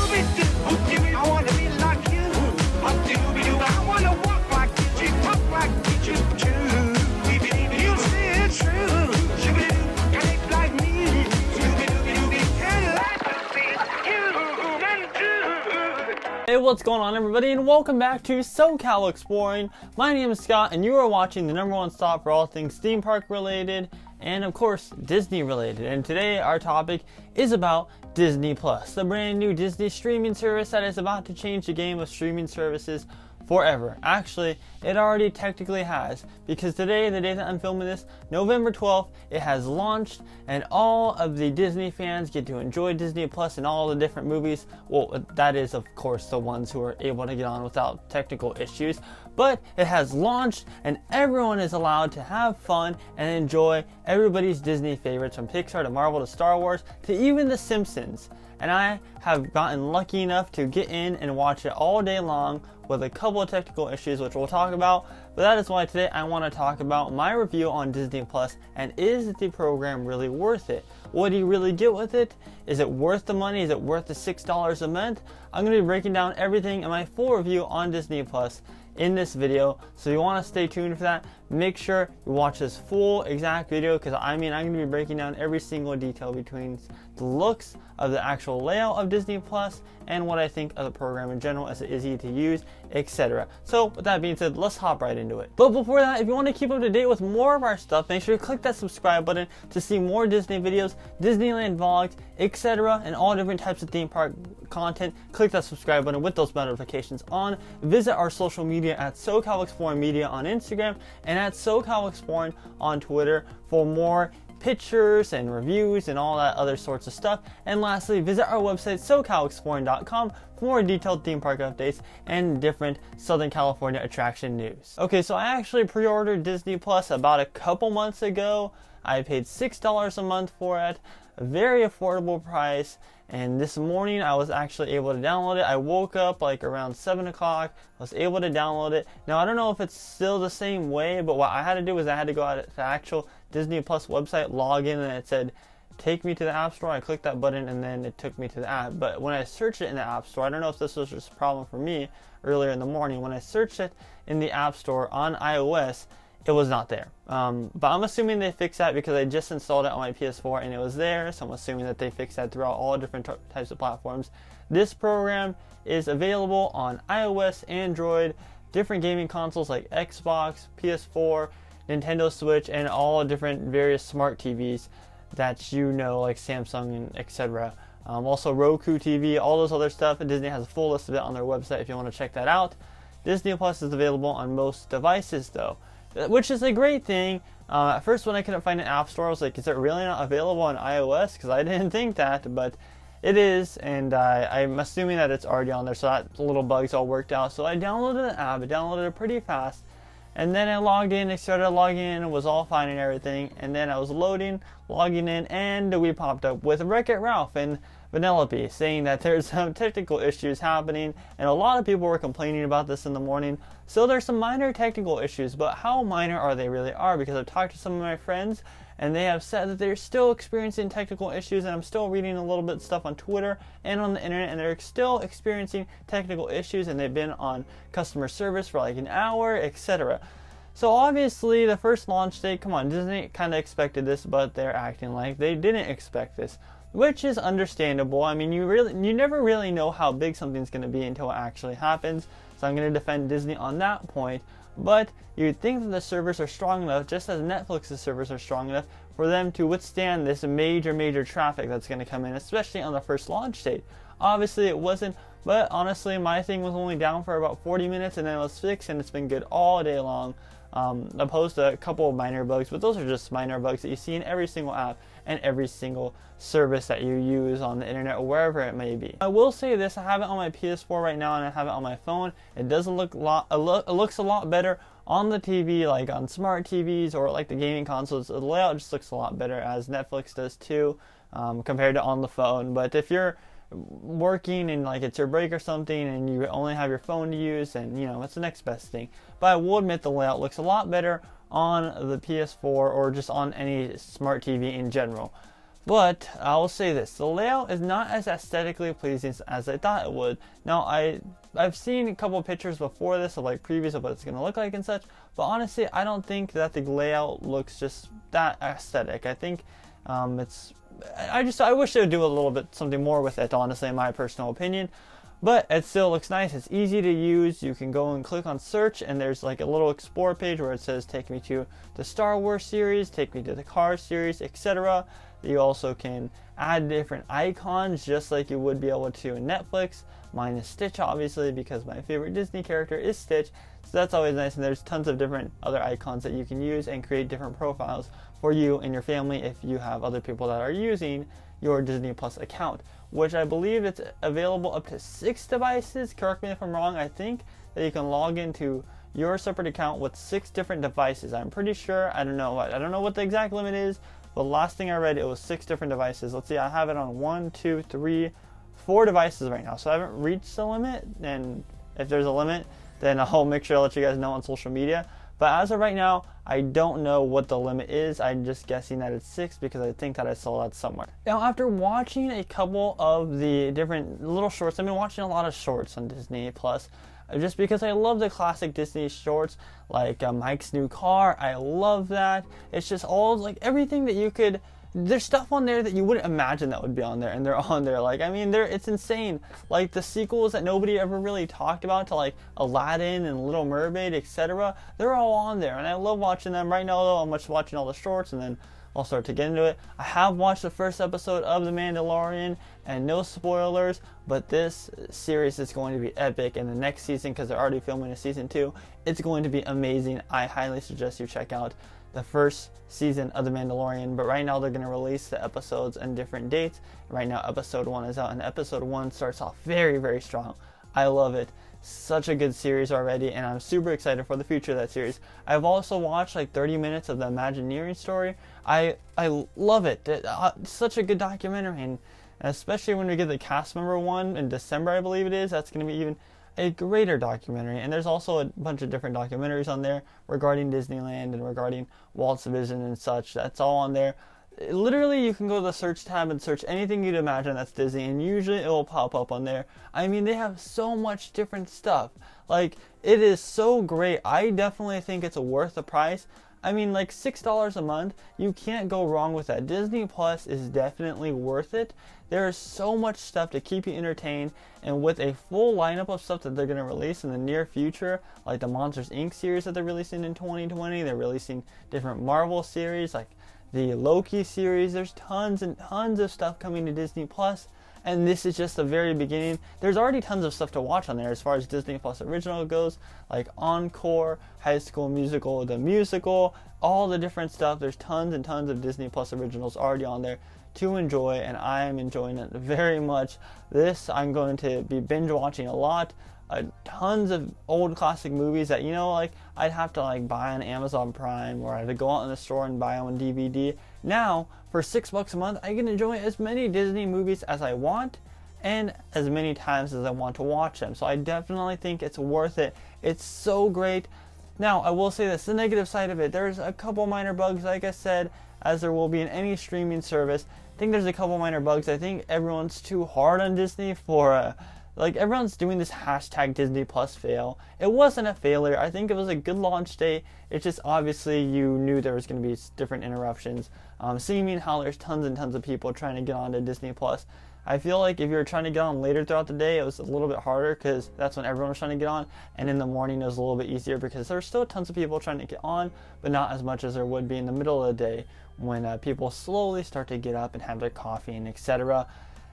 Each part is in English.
Scooby-Doo, I wanna be like you. Scooby-Doo, I wanna walk like you, talk like you too. You say it's true. Scooby-Doo, can act like me. Scooby-Doo, can like to be human too. Hey, what's going on, everybody, and welcome back to SoCal Exploring. My name is Scott, and you are watching the #1 stop for all things theme park related and, of course, Disney related. And today our topic is about Disney Plus, the brand new Disney streaming service that is about to change the game of streaming services forever. Actually, it already technically has, because today, the day that I'm filming this, November 12th, it has launched, and all of the Disney fans get to enjoy Disney Plus and all the different movies. Well, that is, of course, the ones who are able to get on without technical issues. But it has launched, and everyone is allowed to have fun and enjoy everybody's Disney favorites, from Pixar to Marvel to Star Wars to even The Simpsons. And I have gotten lucky enough to get in and watch it all day long with a couple of technical issues, which we'll talk about. But that is why today I want to talk about my review on Disney Plus, and is the program really worth it? What do you really get with it? Is it worth the money? Is it worth the $6 a month? I'm going to be breaking down everything in my full review on Disney Plus in this video, so you want to stay tuned for that. Make sure you watch this full exact video, because I'm going to be breaking down every single detail between the looks of the actual layout of Disney Plus and what I think of the program in general, as it is easy to use, etc. So with that being said, let's hop right into it. But before that, if you want to keep up to date with more of our stuff, make sure you click that subscribe button to see more Disney videos, Disneyland vlogs, etc., and all different types of theme park content. Click that subscribe button with those notifications on. Visit our social media at SoCal Exploring Media on Instagram and at SoCal Exploring on Twitter for more pictures and reviews and all that other sorts of stuff. And lastly, visit our website SoCalExploring.com for more detailed theme park updates and different Southern California attraction news. Okay, so I actually pre-ordered Disney Plus about a couple months ago. I paid $6 a month for it, a very affordable price. And this morning I was actually able to download it. I woke up like around 7 o'clock, I was able to download it. Now I don't know if it's still the same way, but what I had to do was I had to go out to the actual Disney Plus website, log in, and it said take me to the App Store. I clicked that button and then it took me to the app. But when I searched it in the App Store, I don't know if this was just a problem for me earlier in the morning, when I searched it in the App Store on iOS, it was not there. But I'm assuming they fixed that, because I just installed it on my PS4 and it was there, so I'm assuming that they fixed that throughout all different types of platforms. This program is available on iOS, Android, different gaming consoles like Xbox, PS4, Nintendo Switch, and all different various smart TVs that like Samsung and etc. Also Roku TV, all those other stuff. And Disney has a full list of it on their website if you want to check that out. Disney Plus is available on most devices though, which is a great thing. At first, when I couldn't find an App Store, I was like, is it really not available on iOS? Because I didn't think that, but it is, and I'm assuming that it's already on there, so that little bug's all worked out. So I downloaded the app, I downloaded it pretty fast, and then I logged in, I started logging in, it was all fine and everything, and then I was logging in, and we popped up with Wreck-It Ralph and Vanellope saying that there's some technical issues happening, and a lot of people were complaining about this in the morning. So there's some minor technical issues, but how minor are they really are? Because I've talked to some of my friends and they have said that they're still experiencing technical issues, and I'm still reading a little bit of stuff on Twitter and on the internet, and they're still experiencing technical issues, and they've been on customer service for like an hour, etc. So obviously the first launch date, come on, Disney kind of expected this, but they're acting like they didn't expect this, which is understandable. I mean, you never really know how big something's going to be until it actually happens. So I'm going to defend Disney on that point. But you'd think that the servers are strong enough, just as Netflix's servers are strong enough, for them to withstand this major traffic that's going to come in, especially on the first launch date. Obviously it wasn't, but honestly my thing was only down for about 40 minutes and then it was fixed, and it's been good all day long. Opposed to a couple of minor bugs, but those are just minor bugs that you see in every single app and every single service that you use on the internet or wherever it may be. I will say this, I have it on my PS4 right now and I have it on my phone. It doesn't look it looks a lot better on the TV, like on smart TVs or like the gaming consoles. The layout just looks a lot better, as Netflix does too, compared to on the phone. But if you're working and like it's your break or something and you only have your phone to use, and it's the next best thing. But I will admit the layout looks a lot better on the PS4 or just on any smart TV in general. But I will say this, the layout is not as aesthetically pleasing as I thought it would. Now, I've seen a couple of pictures before this of like previews of what it's going to look like and such, but honestly, I don't think that the layout looks just that aesthetic. I think I wish they would do a little bit something more with it, honestly, in my personal opinion. But it still looks nice. It's easy to use. You can go and click on search, and there's like a little explore page where it says take me to the Star Wars series, take me to the Cars series, etc. You also can add different icons just like you would be able to in Netflix. Mine is Stitch, obviously, because my favorite Disney character is Stitch. So that's always nice, and there's tons of different other icons that you can use and create different profiles for you and your family if you have other people that are using your Disney Plus account, which I believe it's available up to 6 devices. Correct me if I'm wrong. I think that you can log into your separate account with 6 different devices. I'm pretty sure. I don't know what the exact limit is, but last thing I read, it was 6 different devices. Let's see, I have it on 1, 2, 3, 4 devices right now, so I haven't reached the limit, and if there's a limit, then I'll make sure to let you guys know on social media. But as of right now, I don't know what the limit is. I'm just guessing that it's 6 because I think that I saw that somewhere. Now, after watching a couple of the different little shorts, I've been watching a lot of shorts on Disney Plus, just because I love the classic Disney shorts, like Mike's new car. I love that. It's just all like everything that you could. There's stuff on there that you wouldn't imagine that would be on there, and they're on there. Like, I mean, it's insane. Like the sequels that nobody ever really talked about to like Aladdin and Little Mermaid, etc. They're all on there, and I love watching them. Right now, though, I'm just watching all the shorts, and then I'll start to get into it. I have watched the first episode of The Mandalorian, and no spoilers, but this series is going to be epic. In the next season, because they're already filming a season 2, it's going to be amazing. I highly suggest you check out the first season of The Mandalorian, but right now they're going to release the episodes on different dates. Right now episode 1 is out, and episode 1 starts off very, very strong. I love it. Such a good series already, and I'm super excited for the future of that series. I've also watched like 30 minutes of the Imagineering story. I love it. Such a good documentary, and especially when we get the cast member one in December, I believe it is. That's going to be even a greater documentary. And there's also a bunch of different documentaries on there regarding Disneyland and regarding Walt's Vision and such. That's all on there. Literally, you can go to the search tab and search anything you'd imagine that's Disney, and usually it will pop up on there. I mean, they have so much different stuff. Like, it is so great. I definitely think it's worth the price. I mean, like $6 a month, you can't go wrong with that. Disney Plus is definitely worth it. There is so much stuff to keep you entertained, and with a full lineup of stuff that they're going to release in the near future, like the Monsters Inc. series that they're releasing in 2020, they're releasing different Marvel series, like the Loki series. There's tons and tons of stuff coming to Disney Plus, and this is just the very beginning. There's already tons of stuff to watch on there as far as Disney Plus original goes, like Encore, High School Musical, the musical, all the different stuff. There's tons and tons of Disney Plus originals already on there to enjoy, and I am enjoying it very much. This I'm going to be binge watching a lot. Tons of old classic movies that, you know, like I'd have to like buy on Amazon Prime, or I had to go out in the store and buy them on DVD. Now for $6 a month, I can enjoy as many Disney movies as I want and as many times as I want to watch them. So I definitely think it's worth it. It's so great. Now I will say this, the negative side of it, there's a couple minor bugs, like I said, as there will be in any streaming service. I think there's a couple minor bugs. I think everyone's too hard on Disney for like everyone's doing this hashtag Disney Plus fail. It wasn't a failure. I think it was a good launch date. It's just obviously you knew there was going to be different interruptions. Seeing how there's tons and tons of people trying to get onto Disney Plus. I feel like if you were trying to get on later throughout the day, it was a little bit harder because that's when everyone was trying to get on. And in the morning, it was a little bit easier because there were still tons of people trying to get on, but not as much as there would be in the middle of the day when people slowly start to get up and have their coffee and etc.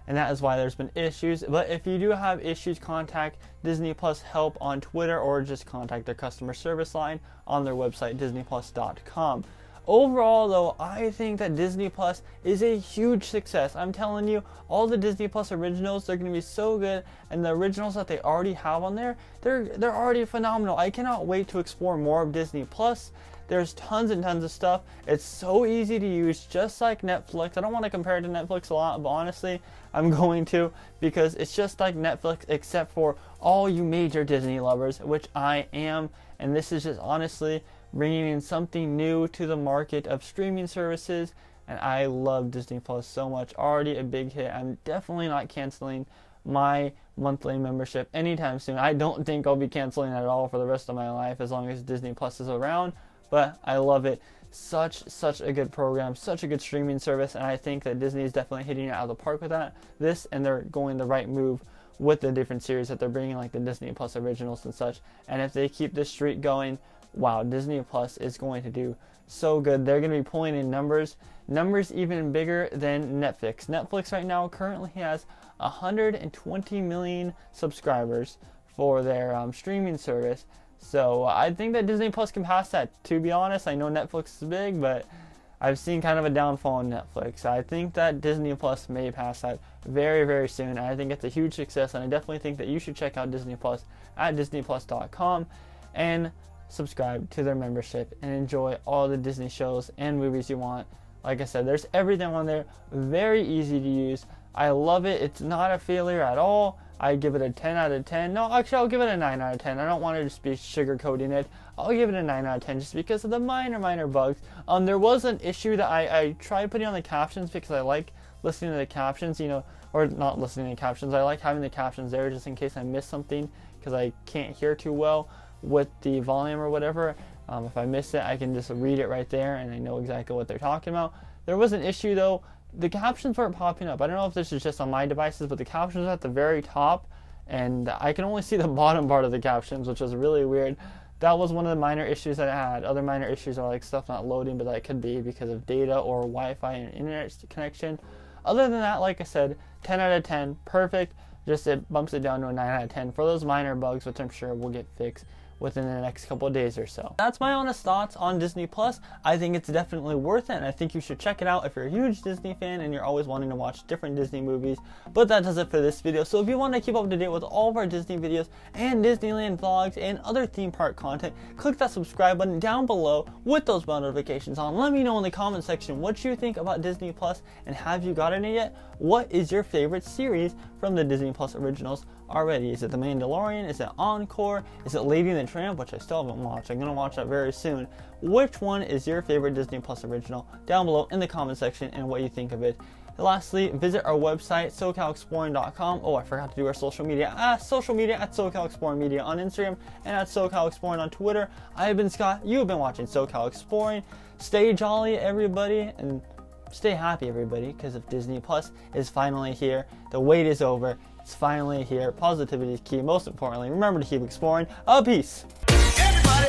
And that is why there's been issues. But if you do have issues, contact Disney Plus Help on Twitter, or just contact their customer service line on their website, disneyplus.com. Overall, though, I think that Disney Plus is a huge success. I'm telling you, all the Disney Plus originals, they're going to be so good, and the originals that they already have on there, they're already phenomenal. I cannot wait to explore more of Disney Plus. There's tons and tons of stuff. It's so easy to use, just like Netflix. I don't want to compare it to Netflix a lot, but honestly, I'm going to, because it's just like Netflix, except for all you major Disney lovers, which I am. And this is just honestly bringing in something new to the market of streaming services and I love Disney Plus so much. Already a big hit. I'm definitely not canceling my monthly membership anytime soon. I don't think I'll be canceling it at all for the rest of my life as long as Disney Plus is around, but I love it. Such a good program, such a good streaming service, and I think that Disney is definitely hitting it out of the park with this, and they're going the right move with the different series that they're bringing, like the Disney Plus originals and such. And if they keep this streak going, wow, Disney Plus is going to do so good. They're going to be pulling in numbers even bigger than Netflix. Netflix right now currently has 120 million subscribers for their streaming service. So I think that Disney Plus can pass that. To be honest, I know Netflix is big, but I've seen kind of a downfall in Netflix. I think that Disney Plus may pass that very soon. I think it's a huge success, and I definitely think that you should check out Disney Plus at disneyplus.com and subscribe to their membership and enjoy all the Disney shows and movies you want. Like I said, there's everything on there. Very easy to use. I love it. It's not a failure at all. I give it a 10 out of 10. No, actually, I'll give it a 9 out of 10. I don't want to just be sugarcoating it. I'll give it a 9 out of 10 just because of the minor bugs. There was an issue that I tried putting on the captions because I like listening to the captions, or not listening to the captions. I like having the captions there just in case I miss something because I can't hear too well with the volume or whatever. If I miss it, I can just read it right there and I know exactly what they're talking about. There was an issue though. The captions weren't popping up. I don't know if this is just on my devices, but the captions are at the very top, and I can only see the bottom part of the captions, which was really weird. That was one of the minor issues that I had. Other minor issues are like stuff not loading, but that could be because of data or Wi-Fi and internet connection. Other than that, like I said, 10 out of 10, perfect. Just it bumps it down to a 9 out of 10 for those minor bugs, which I'm sure will get fixed within the next couple of days or so. That's my honest thoughts on Disney Plus. I think it's definitely worth it, and I think you should check it out if you're a huge Disney fan and you're always wanting to watch different Disney movies. But that does it for this video. So if you want to keep up to date with all of our Disney videos and Disneyland vlogs and other theme park content, click that subscribe button down below with those bell notifications on. Let me know in the comment section what you think about Disney Plus, and have you gotten it yet? What is your favorite series from the Disney Plus originals already? Is it The Mandalorian? Is it Encore? Is it Lady and the Tramp, which I still haven't watched? I'm going to watch that very soon. Which one is your favorite Disney Plus original? Down below in the comment section, and what you think of it. Lastly, visit our website, SoCalExploring.com. Oh, I forgot to do our social media. Social media at SoCal Exploring Media on Instagram and at SoCal Exploring on Twitter. I have been Scott. You have been watching SoCal Exploring. Stay jolly, everybody, and stay happy, everybody, because if Disney Plus is finally here, the wait is over. It's finally here. Positivity is key. Most importantly, remember to keep exploring. Peace. Everybody,